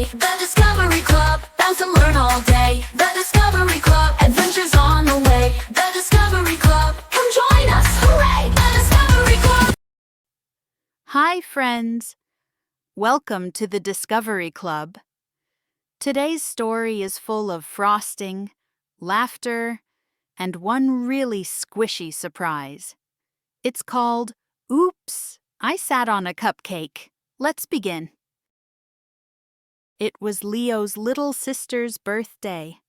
play. The Discovery Club, bounce and learn all day. The Discovery Club, adventures on the way. The Discovery Club, come join us, hooray! The Discovery Club. Hi, friends. Welcome to the Discovery Club. Today's story is full of frosting, laughter, and one really squishy surprise. It's called Oops, I Sat on a Cupcake. Let's begin. It was Leo's little sister's birthday,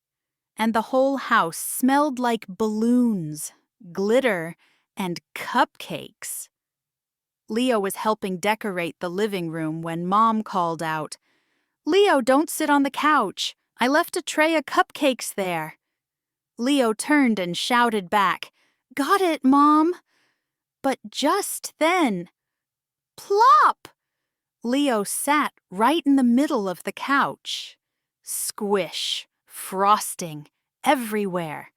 and the whole house smelled like balloons, glitter, and cupcakes. Leo was helping decorate the living room when Mom called out, "Leo, don't sit on the couch. I left a tray of cupcakes there." Leo turned and shouted back, "Got it, Mom." But just then, plop! Leo sat right in the middle of the couch. Squish, frosting, everywhere.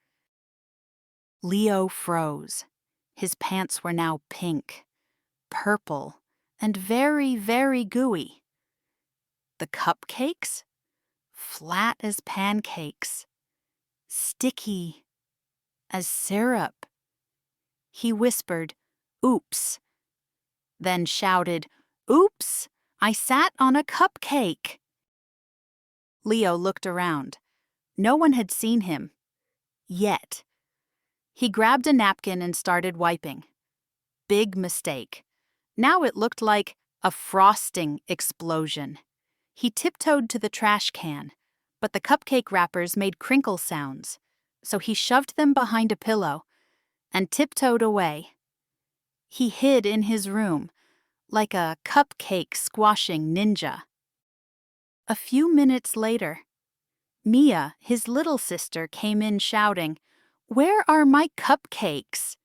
Leo froze. His pants were now pink, purple, and very, very gooey. The cupcakes? Flat as pancakes. Sticky as syrup. He whispered, "Oops," then shouted, "Oops, I sat on a cupcake." Leo looked around. No one had seen him. Yet. He grabbed a napkin and started wiping. Big mistake. Now it looked like a frosting explosion. He tiptoed to the trash can, but the cupcake wrappers made crinkle sounds, so he shoved them behind a pillow and tiptoed away. He hid in his room, like a cupcake squashing ninja. A few minutes later, Mia, his little sister, came in shouting, "Where are my cupcakes?"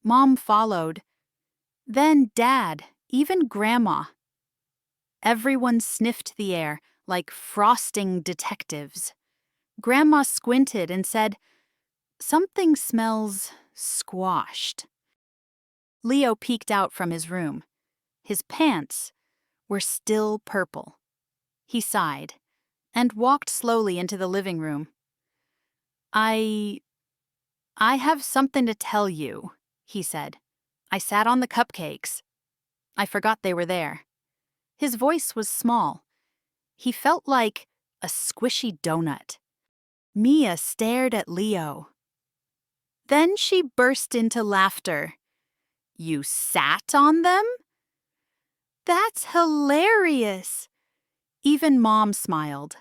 Mom followed, then Dad, even Grandma. Everyone sniffed the air like frosting detectives. Grandma squinted and said, "Something smells squashed." Leo peeked out from his room. His pants were still purple. He sighed and walked slowly into the living room. I have something to tell you," he said. "I sat on the cupcakes. I forgot they were there." His voice was small. He felt like a squishy donut. Mia stared at Leo. Then she burst into laughter. "You sat on them? That's hilarious!" Even Mom smiled.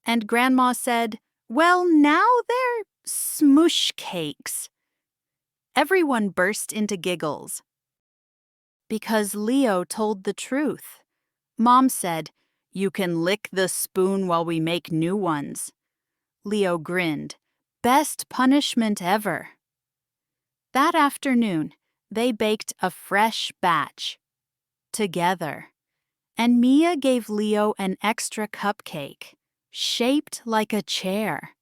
And Grandma said, "Well, now they're smoosh cakes." Everyone burst into giggles. Because Leo told the truth. Mom said, "You can lick the spoon while we make new ones." Leo grinned. Best punishment ever. That afternoon, they baked a fresh batch. Together. And Mia gave Leo an extra cupcake, shaped like a chair.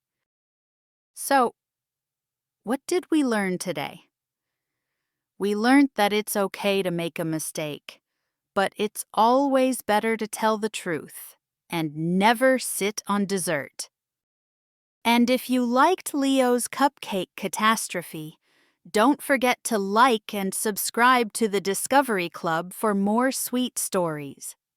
So, what did we learn today? We learned that it's okay to make a mistake, but it's always better to tell the truth and never sit on dessert. And if you liked Leo's cupcake catastrophe, don't forget to like and subscribe to the Discovery Club for more sweet stories.